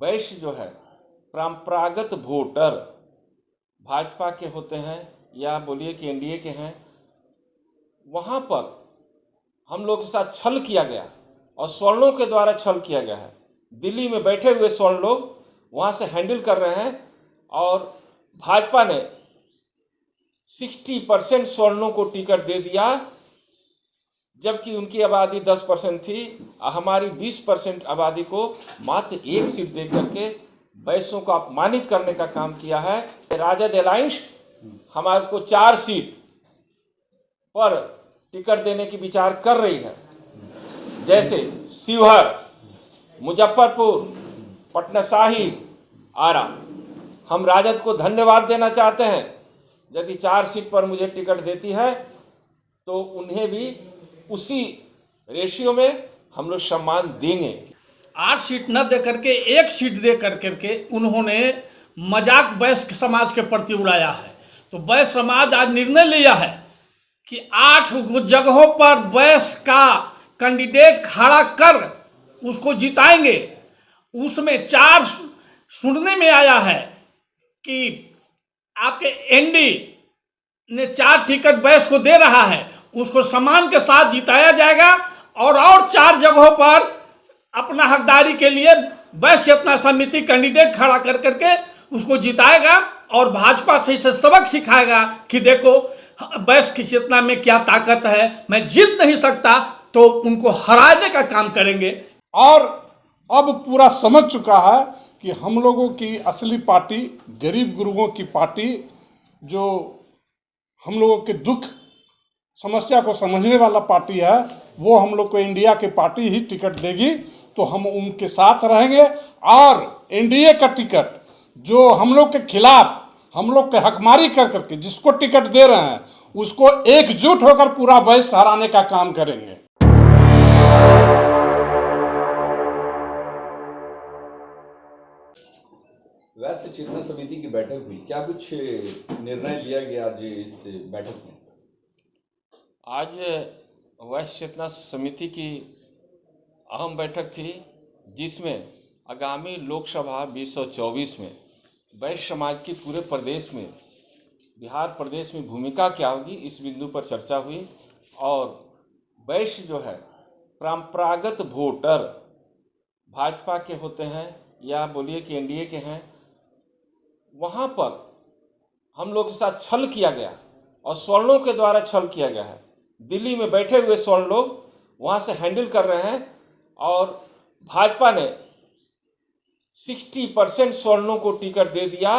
वैश्य जो है परंपरागत वोटर भाजपा के होते हैं या बोलिए कि एनडीए के हैं, वहाँ पर हम लोग के साथ छल किया गया और स्वर्णों के द्वारा छल किया गया है। दिल्ली में बैठे हुए स्वर्ण लोग वहाँ से हैंडल कर रहे हैं और भाजपा ने 60% स्वर्णों को टिकट दे दिया, जबकि उनकी आबादी 10% थी। हमारी 20% आबादी को मात्र एक सीट दे करके वैश्यों को अपमानित करने का काम किया है। राजद अलायंस हमारे को 4 सीट पर टिकट देने की विचार कर रही है, जैसे शिवहर, मुजफ्फरपुर, पटना साहिब, आरा। हम राजद को धन्यवाद देना चाहते हैं, यदि 4 सीट पर मुझे टिकट देती है तो उन्हें भी उसी रेशियो में हम लोग सम्मान देंगे। 8 सीट न दे करके 1 सीट दे करके उन्होंने मजाक वैश्य समाज के प्रति उड़ाया है। तो वैश्य समाज आज निर्णय लिया है कि 8 जगहों पर वैश्य का कैंडिडेट खड़ा कर उसको जिताएंगे। उसमें 4 सुनने में आया है कि आपके एनडी ने 4 टिकट वैश्य को दे रहा है, उसको सम्मान के साथ जिताया जाएगा और 4 जगहों पर अपना हकदारी के लिए वैश्य चेतना समिति कैंडिडेट खड़ा कर करके उसको जिताएगा और भाजपा से इसे सबक सिखाएगा कि देखो वैश्य की चेतना में क्या ताकत है, मैं जीत नहीं सकता तो उनको हराने का काम करेंगे। और अब पूरा समझ चुका है कि हम लोगों की असली पार्टी, गरीब गुरुओं की पार्टी, जो हम लोगों के दुख समस्या को समझने वाला पार्टी है, वो हम लोग को इंडिया की पार्टी ही टिकट देगी। तो हम उनके साथ रहेंगे और एनडीए का टिकट जो हम लोग के खिलाफ हम लोग के हकमारी कर करके जिसको टिकट दे रहे हैं उसको एकजुट होकर पूरा वैश्य हराने का काम करेंगे। वैश्य चेतना समिति की बैठक हुई, क्या कुछ निर्णय लिया गया आज इस बैठक में? आज वैश्य चेतना समिति की अहम बैठक थी, जिसमें आगामी लोकसभा 2024 में वैश्य समाज की पूरे प्रदेश में, बिहार प्रदेश में भूमिका क्या होगी, इस बिंदु पर चर्चा हुई। और वैश्य जो है परंपरागत वोटर भाजपा के होते हैं या बोलिए कि एनडीए के हैं, वहाँ पर हम लोग के साथ छल किया गया और स्वर्णों के द्वारा छल किया गया है। दिल्ली में बैठे हुए स्वर्ण लोग वहाँ से हैंडल कर रहे हैं और भाजपा ने 60% स्वर्णों को टिकट दे दिया,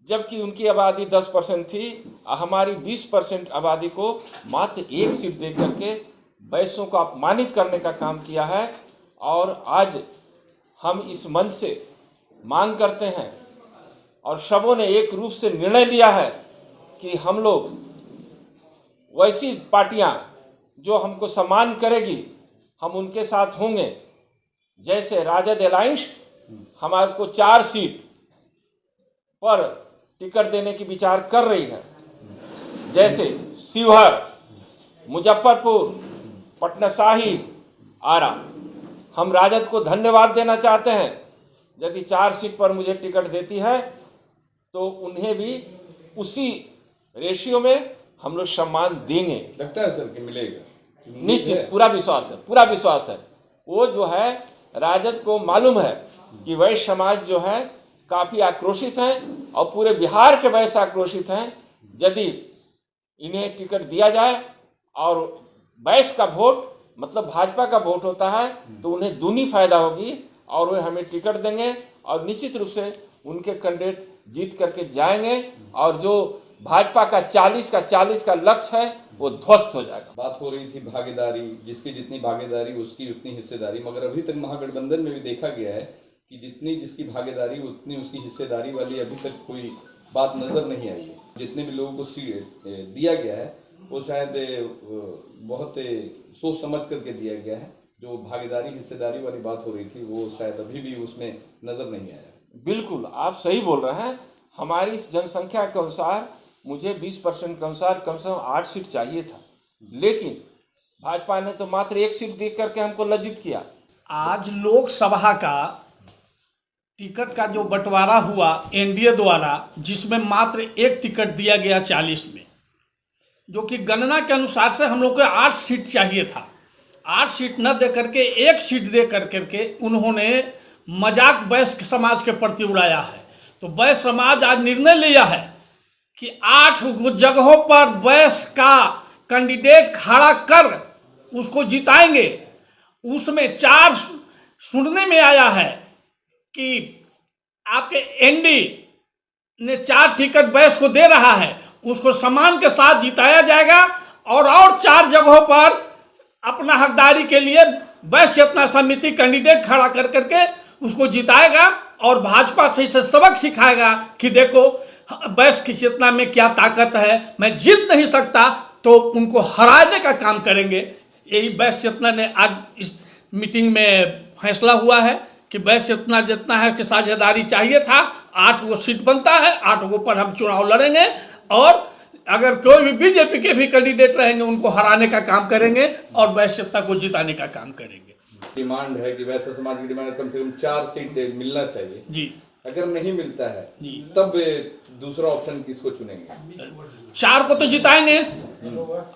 जबकि उनकी आबादी 10% थी। हमारी 20% आबादी को मात्र एक सीट दे करके वैश्यों को अपमानित करने का काम किया है। और आज हम इस मंच से मांग करते हैं और सबों ने एक रूप से निर्णय लिया है कि हम लोग वैसी पार्टियां जो हमको सम्मान करेगी हम उनके साथ होंगे, जैसे राजद अलायंस हमारे को 4 सीट पर टिकट देने की विचार कर रही है, जैसे शिवहर, मुजफ्फरपुर, पटना साहिब, आरा। हम राजद को धन्यवाद देना चाहते हैं, यदि 4 सीट पर मुझे टिकट देती है तो उन्हें भी उसी रेशियो में हम लोग सम्मान देंगे। लगता है सर कि मिलेगा? निश्चित, पूरा विश्वास है, पूरा विश्वास है। वो जो है राजद को मालूम है कि वैश्य समाज जो है काफ़ी आक्रोशित हैं और पूरे बिहार के वैश्य आक्रोशित हैं। यदि इन्हें टिकट दिया जाए और वैश्य का वोट मतलब भाजपा का वोट होता है तो उन्हें दूनी फायदा होगी और वे हमें टिकट देंगे और निश्चित रूप से उनके कैंडिडेट जीत करके जाएंगे और जो भाजपा का 40 का लक्ष्य है वो ध्वस्त हो जाएगा। बात हो रही थी भागीदारी, जिसकी जितनी भागीदारी उसकी उतनी हिस्सेदारी, मगर अभी तक महागठबंधन में भी देखा गया है कि जितनी जिसकी भागीदारी उतनी उसकी हिस्सेदारी वाली अभी तक कोई बात नजर नहीं आई है। जितने भी लोगों को सीट दिया गया है वो शायद बहुत सोच समझ करके दिया गया है। जो भागीदारी हिस्सेदारी वाली बात हो रही थी वो शायद अभी भी उसमें नजर नहीं आया। बिल्कुल आप सही बोल रहे हैं। हमारी जनसंख्या के अनुसार मुझे 20% के अनुसार कम से कम 8 सीट चाहिए था, लेकिन भाजपा ने तो मात्र 1 सीट दे करके हमको लज्जित किया। आज लोकसभा का टिकट का जो बंटवारा हुआ एनडीए द्वारा, जिसमें मात्र एक टिकट दिया गया 40 में, जो कि गणना के अनुसार से हम लोग को 8 सीट चाहिए था। 8 सीट न दे करके 1 सीट दे करके उन्होंने मजाक वयस्क समाज के प्रति उड़ाया है। तो वयस्क समाज आज निर्णय लिया है कि 8 जगहों पर वयस्क का कैंडिडेट खड़ा कर उसको जिताएंगे। उसमें 4 सुनने में आया है कि आपके एनडी ने 4 टिकट वयस्क को दे रहा है, उसको सम्मान के साथ जिताया जाएगा और 4 जगहों पर अपना हकदारी के लिए वयस्क चेतना समिति कैंडिडेट खड़ा कर करके उसको जिताएगा और भाजपा से इसे सबक सिखाएगा कि देखो वयस्क की चेतना में क्या ताकत है, मैं जीत नहीं सकता तो उनको हराने का काम करेंगे। यही वयस्क चेतना ने आज इस मीटिंग में फैसला हुआ है कि वयस्क चेतना जितना है कि साझेदारी चाहिए था। 8 गो सीट बनता है, 8 गो पर हम चुनाव लड़ेंगे और अगर कोई भी बीजेपी के भी कैंडिडेट रहेंगे उनको हराने का काम करेंगे और वयस्क चेतना को जिताने का काम करेंगे। डिमांड है कि वैसे समाज की डिमांड कम से कम 4 सीट मिलना चाहिए जी। अगर नहीं मिलता है जी, तब दूसरा ऑप्शन किसको चुनेंगे? 4 को तो जिताएंगे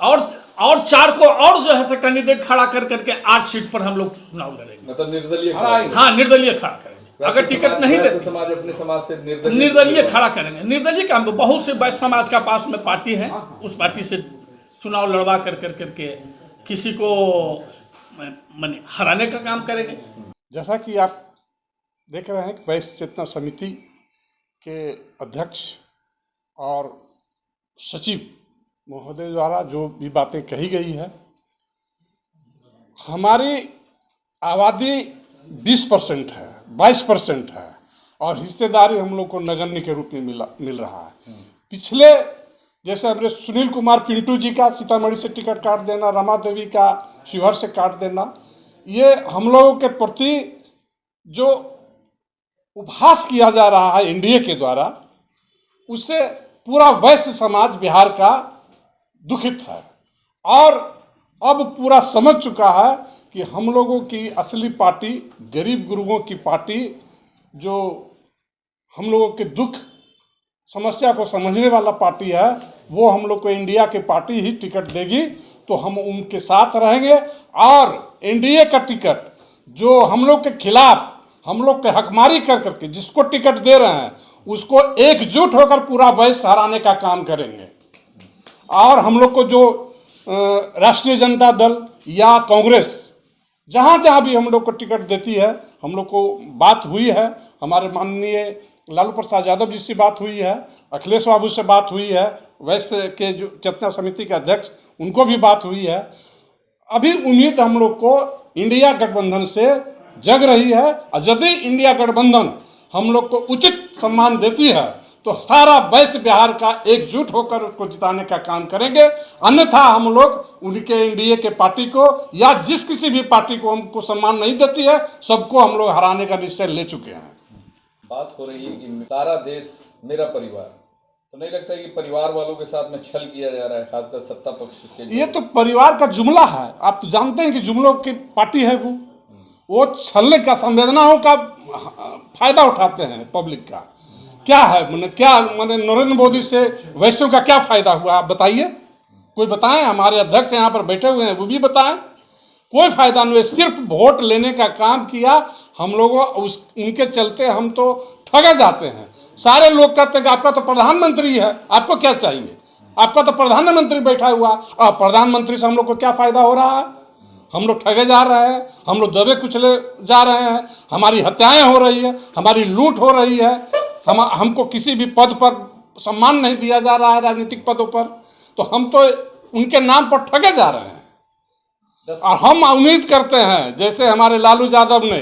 और 4 को और जो है कैंडिडेट खड़ा कर करके 8 सीट पर हम लोग चुनाव लड़ेंगे। मतलब निर्दलीय हाँ, निर्दलीय खड़ा करेंगे। अगर टिकट नहीं दे समाज अपने समाज से निर्दलीय खड़ा करेंगे। निर्दलीय काम बहुत से वैश्य समाज का पास में पार्टी है, उस पार्टी से चुनाव लड़वा कर करके किसी को माने हराने का काम करेंगे। जैसा कि आप देख रहे हैं कि वैश्य चेतना समिति के अध्यक्ष और सचिव महोदय द्वारा जो भी बातें कही गई है, हमारी आबादी 20% है, 22% है और हिस्सेदारी हम लोग को नगण्य के रूप में मिल रहा है। पिछले जैसे हमने सुनील कुमार पिंटू जी का सीतामढ़ी से टिकट काट देना, रमा देवी का शिवहर से काट देना, ये हम लोगों के प्रति जो उपहास किया जा रहा है एनडीए के द्वारा, उससे पूरा वैश्य समाज बिहार का दुखित है और अब पूरा समझ चुका है कि हम लोगों की असली पार्टी, गरीब गुरुओं की पार्टी, जो हम लोगों के दुख समस्या को समझने वाला पार्टी है, वो हम लोग को इंडिया की पार्टी ही टिकट देगी तो हम उनके साथ रहेंगे। और एनडीए का टिकट जो हम लोग के खिलाफ, हम लोग के हकमारी कर करके जिसको टिकट दे रहे हैं, उसको एकजुट होकर पूरा वैश्य हराने का काम करेंगे। और हम लोग को जो राष्ट्रीय जनता दल या कांग्रेस जहाँ जहाँ भी हम लोग को टिकट देती है, हम लोग को बात हुई है, हमारे माननीय लालू प्रसाद यादव जी से बात हुई है, अखिलेश बाबू से बात हुई है, वैश्य के जो चेतना समिति के अध्यक्ष उनको भी बात हुई है। अभी उम्मीद हम लोग को इंडिया गठबंधन से जग रही है और यदि इंडिया गठबंधन हम लोग को उचित सम्मान देती है तो सारा वैश्य बिहार का एकजुट होकर उसको जिताने का काम करेंगे। अन्यथा हम लोग उनके एनडीए के पार्टी को या जिस किसी भी पार्टी को हमको सम्मान नहीं देती है, सबको हम लोग हराने का निश्चय ले चुके हैं। बात हो रही है कि सारा देश मेरा परिवार, तो नहीं लगता है कि परिवार वालों के साथ में छल किया जा रहा है, खासकर सत्ता पक्ष के? ये तो परिवार का जुमला है। आप तो जानते हैं कि जुमलों की पार्टी है वो छलने का, संवेदनाओं का फायदा उठाते हैं पब्लिक का। क्या है मैंने नरेंद्र मोदी से वैश्यों का क्या फायदा हुआ, आप बताइए, कोई बताएं। हमारे अध्यक्ष यहाँ पर बैठे हुए हैं, वो भी बताएं। कोई फायदा नहीं है, सिर्फ वोट लेने का काम किया हम लोगों। उनके चलते हम तो ठगे जाते हैं। सारे लोग कहते हैं कि आपका तो प्रधानमंत्री है, आपको क्या चाहिए, आपका तो प्रधानमंत्री बैठा हुआ, और प्रधानमंत्री से हम लोग को क्या फायदा हो रहा है? हम लोग ठगे जा रहे हैं, हम लोग दबे कुचले जा रहे हैं, हमारी हत्याएं हो रही है, हमारी लूट हो रही है, हमको किसी भी पद पर सम्मान नहीं दिया जा रहा है राजनीतिक पदों पर, तो हम तो उनके नाम पर ठगे जा रहे हैं। और हम उम्मीद करते हैं जैसे हमारे लालू यादव ने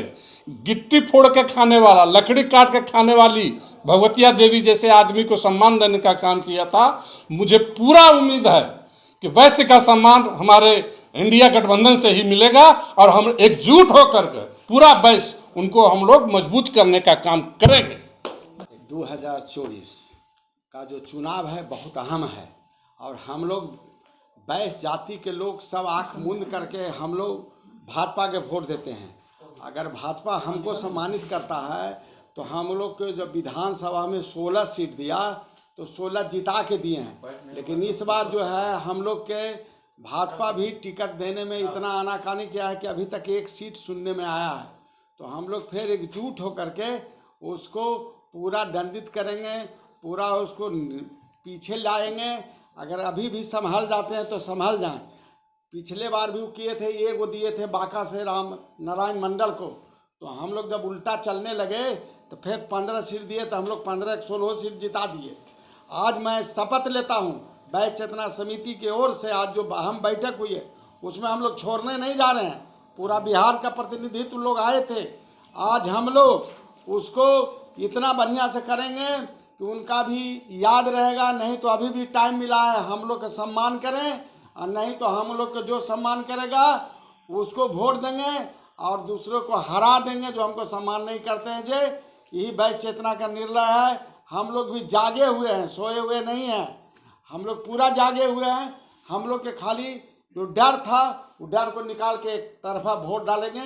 गिट्टी फोड़ के खाने वाला, लकड़ी काट के खाने वाली भगवतिया देवी जैसे आदमी को सम्मान देने का काम किया था, मुझे पूरा उम्मीद है कि वैश्य का सम्मान हमारे इंडिया गठबंधन से ही मिलेगा और हम एकजुट होकर के पूरा वैश्य उनको हम लोग मजबूत करने का काम करेंगे। 2024 का जो चुनाव है बहुत अहम है और हम लोग वैश्य जाति के लोग सब आँख मूंद करके हम लोग भाजपा के वोट देते हैं। अगर भाजपा हमको सम्मानित करता है तो हम लोग को जब विधानसभा में 16 सीट दिया तो 16 जिता के दिए हैं। लेकिन इस बार जो है हम लोग के भाजपा भी टिकट देने में इतना आनाकानी किया है कि अभी तक एक सीट सुनने में आया है। तो हम लोग फिर एकजुट होकर के उसको पूरा दंडित करेंगे, पूरा उसको पीछे लाएंगे। अगर अभी भी संभल जाते हैं तो संभल जाएं। पिछले बार भी वो किए थे, एक वो दिए थे बांका से राम नारायण मंडल को, तो हम लोग जब उल्टा चलने लगे तो फिर 15 सीट दिए तो हम लोग 15-16 सीट जिता दिए। आज मैं शपथ लेता हूँ वैश्य चेतना समिति की ओर से, आज जो अहम बैठक हुई है उसमें हम लोग छोड़ने नहीं जा रहे हैं। पूरा बिहार का प्रतिनिधित्व लोग आए थे, आज हम लोग उसको इतना बढ़िया से करेंगे कि उनका भी याद रहेगा। नहीं तो अभी भी टाइम मिला है, हम लोग का सम्मान करें, और नहीं तो हम लोग को जो सम्मान करेगा उसको वोट देंगे और दूसरों को हरा देंगे जो हमको सम्मान नहीं करते हैं। जे यही वैश्य चेतना का निर्णय है। हम लोग भी जागे हुए हैं, सोए हुए नहीं हैं, हम लोग पूरा जागे हुए हैं। हम लोग के खाली जो डर था वो डर को निकाल के एक तरफा वोट डालेंगे।